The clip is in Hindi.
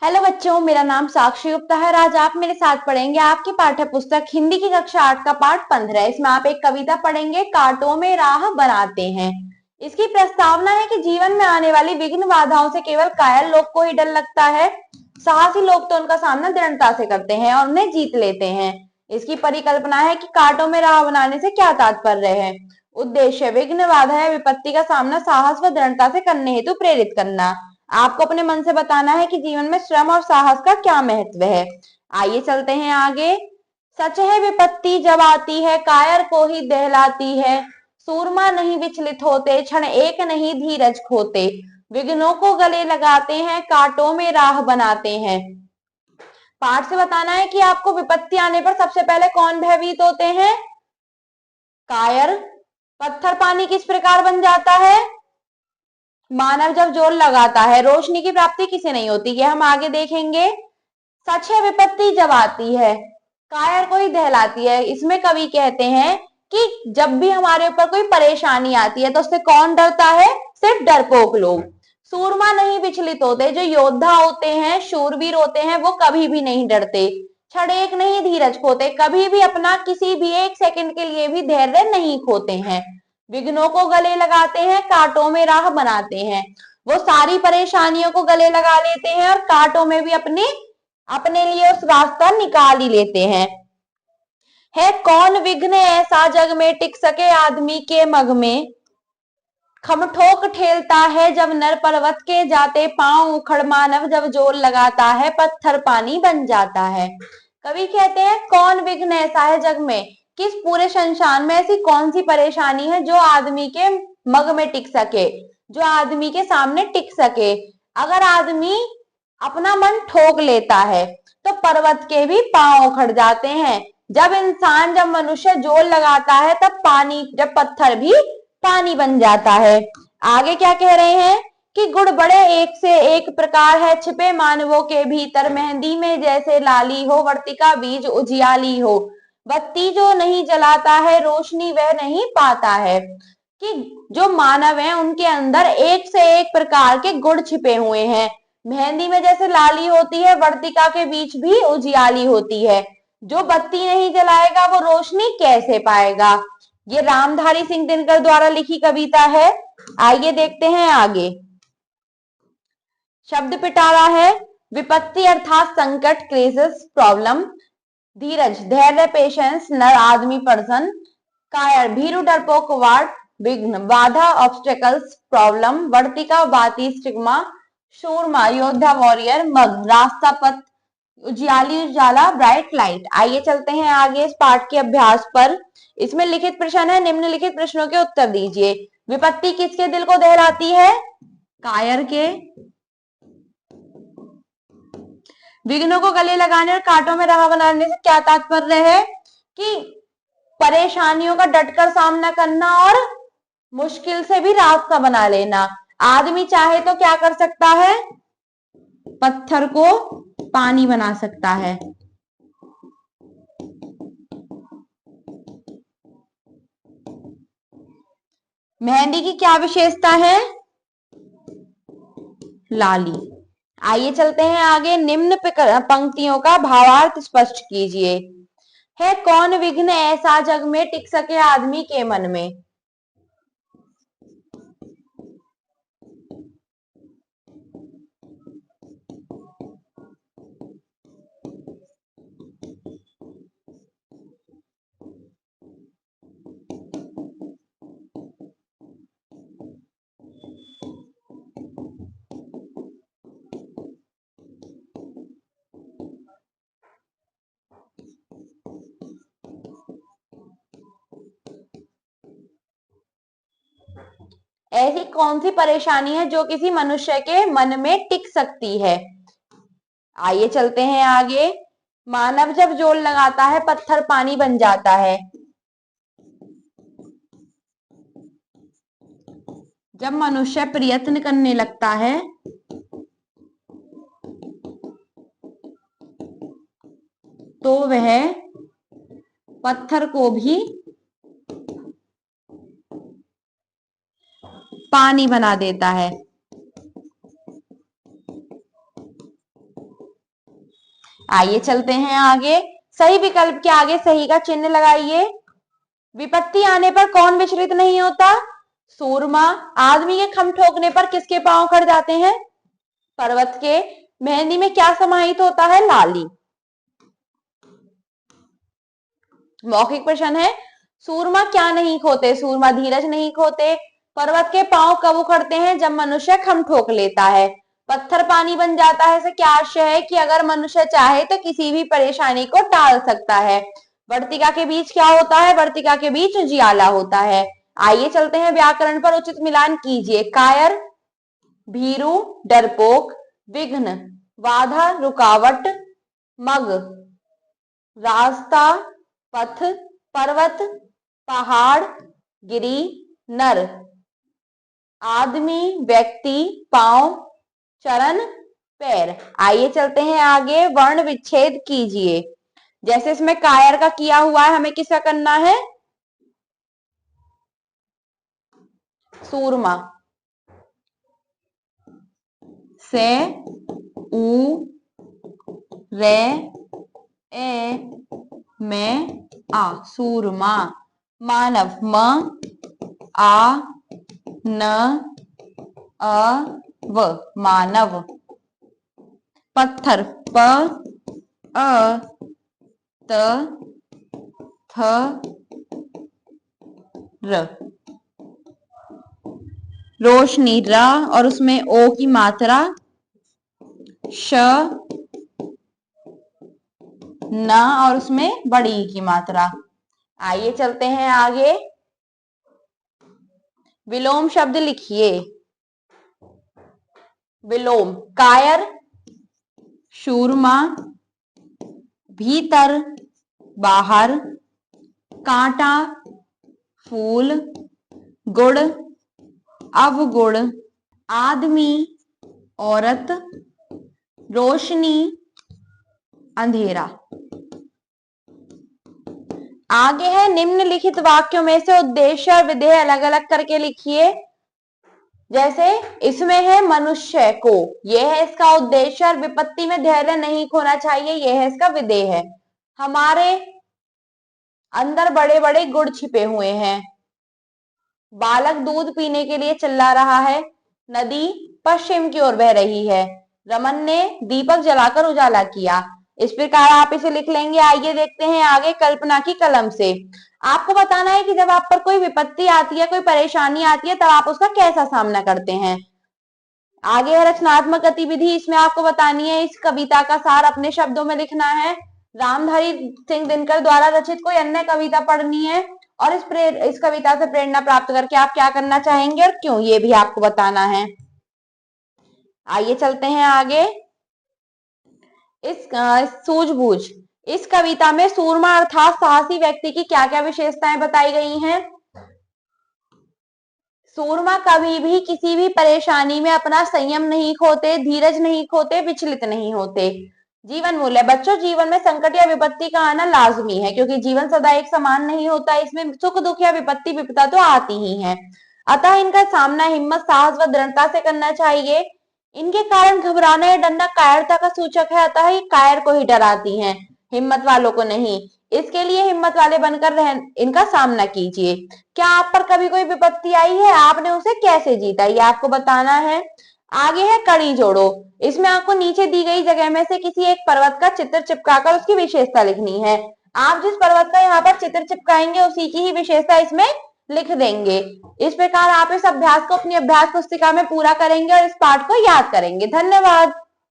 हेलो बच्चों, मेरा नाम साक्षी गुप्ता है। आज आप मेरे साथ पढ़ेंगे आपकी पाठ्य पुस्तक हिंदी की कक्षा 8 का पाठ 15। इसमें आप एक कविता पढ़ेंगे, कांटों में राह बनाते हैं। इसकी प्रस्तावना है कि जीवन में आने वाली विघ्न बाधाओं से केवल कायल लोग को ही डर लगता है। साहसी लोग तो उनका सामना दृढ़ता से करते हैं और उन्हें जीत लेते हैं। इसकी परिकल्पना है कि कांटों में राह बनाने से क्या तात्पर्य है। उद्देश्य विघ्न बाधा या विपत्ति का सामना साहस व दृढ़ता से करने हेतु प्रेरित करना। आपको अपने मन से बताना है कि जीवन में श्रम और साहस का क्या महत्व है। आइए चलते हैं आगे। सच है विपत्ति जब आती है कायर को ही दहलाती है। सूरमा नहीं विचलित होते, क्षण एक नहीं धीरज खोते। विघ्नों को गले लगाते हैं, कांटों में राह बनाते हैं। पाठ से बताना है कि आपको विपत्ति आने पर सबसे पहले कौन भयभीत होते हैं? कायर। पत्थर पानी किस प्रकार बन जाता है? मानव जब जोर लगाता है। रोशनी की प्राप्ति किसे नहीं होती, ये हम आगे देखेंगे। सच है विपत्ति जब आती है कायर को ही दहलाती है। इसमें कवि कहते हैं कि जब भी हमारे ऊपर कोई परेशानी आती है तो उससे कौन डरता है? सिर्फ डरपोक लोग। सूरमा नहीं विचलित होते, जो योद्धा होते हैं, शूरवीर होते हैं, वो कभी भी नहीं डरते। क्षण एक नहीं धीरज खोते, कभी भी अपना किसी भी एक सेकंड के लिए भी धैर्य नहीं खोते हैं। विघ्नों को गले लगाते हैं, कांटों में राह बनाते हैं। वो सारी परेशानियों को गले लगा लेते हैं और कांटों में भी अपने लिए उस रास्ता निकाल ही लेते हैं। है कौन विघ्न ऐसा जग में टिक सके आदमी के मग में। खम ठोक ठेलता है जब नर पर्वत के जाते पांव उखड़। मानव जब जोर लगाता है पत्थर पानी बन जाता है। कवि कहते हैं कौन विघ्न ऐसा है जग में, किस पूरे संसार में ऐसी कौन सी परेशानी है जो आदमी के मग में टिक सके, जो आदमी के सामने टिक सके। अगर आदमी अपना मन ठोक लेता है तो पर्वत के भी पांव उखड़ जाते हैं। जब मनुष्य जोर लगाता है तब जब पत्थर भी पानी बन जाता है। आगे क्या कह रहे हैं कि गुण बड़े एक से एक प्रकार है, छिपे मानवों के भीतर। मेहंदी में जैसे लाली हो, वर्तिका बीज उजियाली हो। बत्ती जो नहीं जलाता है, रोशनी वह नहीं पाता है। कि जो मानव है उनके अंदर एक से एक प्रकार के गुण छिपे हुए हैं। मेहंदी में जैसे लाली होती है, वर्तिका के बीच भी उजियाली होती है। जो बत्ती नहीं जलाएगा वो रोशनी कैसे पाएगा। ये रामधारी सिंह दिनकर द्वारा लिखी कविता है। आइए देखते हैं आगे। शब्द पिटारा है। विपत्ति अर्थात संकट, क्राइसिस, प्रॉब्लम। धीरज धैर्य, पेशेंस, नर आदमी पर्सन। कायर भीरू, डरपोक, वार्ड। विघ्न बाधा, ऑब्स्टेकल्स, प्रॉब्लम। वर्तिका बाती, स्टिग्मा। शूरमा योद्धा, वॉरियर। मग रास्ता, पथ। उजियाली उजाला, ब्राइट लाइट। आइए चलते हैं आगे इस पाठ के अभ्यास पर। इसमें लिखित प्रश्न है, निम्नलिखित प्रश्नों के उत्तर दीजिए। विपत्ति किसके दिल को दहलाती है? कायर के। विघ्नों को गले लगाने और कांटों में राह बनाने से क्या तात्पर्य है? कि परेशानियों का डटकर सामना करना और मुश्किल से भी रास्ता बना लेना। आदमी चाहे तो क्या कर सकता है? पत्थर को पानी बना सकता है। मेहंदी की क्या विशेषता है? लाली। आइए चलते हैं आगे। निम्न पंक्तियों का भावार्थ स्पष्ट कीजिए। है कौन विघ्न ऐसा जग में टिक सके आदमी के मन में। ऐसी कौन सी परेशानी है जो किसी मनुष्य के मन में टिक सकती है। आइए चलते हैं आगे। मानव जब जोर लगाता है पत्थर पानी बन जाता है। जब मनुष्य प्रयत्न करने लगता है तो वह पत्थर को भी पानी बना देता है। आइए चलते हैं आगे। सही विकल्प के आगे सही का चिन्ह लगाइए। विपत्ति आने पर कौन विचलित नहीं होता? सूरमा। आदमी के खम ठोकने पर किसके पांव खड़ जाते हैं? पर्वत के। मेहंदी में क्या समाहित होता है? लाली। मौखिक प्रश्न है, सूरमा क्या नहीं खोते? सूरमा धीरज नहीं खोते। पर्वत के पांव कब उखड़ते हैं? जब मनुष्य खम ठोक लेता है। पत्थर पानी बन जाता है से क्या आशय है कि अगर मनुष्य चाहे तो किसी भी परेशानी को टाल सकता है। वर्तिका के बीच क्या होता है? वर्तिका के बीच जियाला होता है। आइए चलते हैं व्याकरण पर उचित मिलान कीजिए। कायर, भीरू, डरपोक, विघ्न, बाधा, रुकावट, मग, रास्ता, पथ, पर्वत, पहाड़, गिरी, नर, आदमी, व्यक्ति, पांव, चरण, पैर। आइए चलते हैं आगे। वर्ण विच्छेद कीजिए। जैसे इसमें कायर का किया हुआ है, हमें किसका करना है? सूरमा। से, उ, रे, ए, में, आ, सूरमा। मानव, म, आ, न, अ, व, मानव। पत्थर, प, अ, त, थ, र। रोशनी, र और उसमें ओ की मात्रा, श, न और उसमें बड़ी की मात्रा। आइए चलते हैं आगे। विलोम शब्द लिखिए। विलोम, कायर, शूरमा, भीतर, बाहर, कांटा, फूल, गुड़, अवगुण, आदमी, औरत, रोशनी, अंधेरा। आगे है निम्नलिखित वाक्यों में से उद्देश्य और विधेय अलग अलग करके लिखिए। जैसे इसमें है मनुष्य को, यह है इसका उद्देश्य, और विपत्ति में धैर्य नहीं खोना चाहिए, यह है इसका विधेय है। हमारे अंदर बड़े बड़े गुण छिपे हुए हैं। बालक दूध पीने के लिए चिल्ला रहा है। नदी पश्चिम की ओर बह रही है। रमन ने दीपक जलाकर उजाला किया। इस प्रकार आप इसे लिख लेंगे। आइए देखते हैं आगे कल्पना की कलम से। आपको बताना है कि जब आप पर कोई विपत्ति आती है, कोई परेशानी आती है, तब आप उसका कैसा सामना करते हैं। आगे है रचनात्मक गतिविधि। इसमें आपको बतानी है, इस कविता का सार अपने शब्दों में लिखना है। रामधारी सिंह दिनकर द्वारा रचित कोई अन्य कविता पढ़नी है और इस कविता से प्रेरणा प्राप्त करके आप क्या करना चाहेंगे और क्यों, ये भी आपको बताना है। आइए चलते हैं आगे। इस सूझबूझ, इस कविता में सूरमा अर्थात साहसी व्यक्ति की क्या क्या विशेषताएं बताई गई हैं। सूरमा कभी भी किसी भी परेशानी में अपना संयम नहीं खोते, धीरज नहीं खोते, विचलित नहीं होते। जीवन मूल्य, बच्चों जीवन में संकट या विपत्ति का आना लाजमी है, क्योंकि जीवन सदा एक समान नहीं होता, इसमें सुख दुख या विपत्ति विपदा तो आती ही है। अतः इनका सामना हिम्मत, साहस व दृढ़ता से करना चाहिए। इनके कारण घबराना या डरना कायरता का सूचक है, अतः ये कायर को ही डराती हैं, हिम्मत वालों को नहीं। इसके लिए हिम्मत वाले बनकर इनका सामना कीजिए। क्या आप पर कभी कोई विपत्ति आई है? आपने उसे कैसे जीता, ये आपको बताना है। आगे है कड़ी जोड़ो। इसमें आपको नीचे दी गई जगह में से किसी एक पर्वत का चित्र चिपकाकर उसकी विशेषता लिखनी है। आप जिस पर्वत का यहाँ पर चित्र चिपकाएंगे उसी की ही विशेषता इसमें लिख देंगे। इस प्रकार आप इस अभ्यास को अपनी अभ्यास पुस्तिका में पूरा करेंगे और इस पाठ को याद करेंगे। धन्यवाद।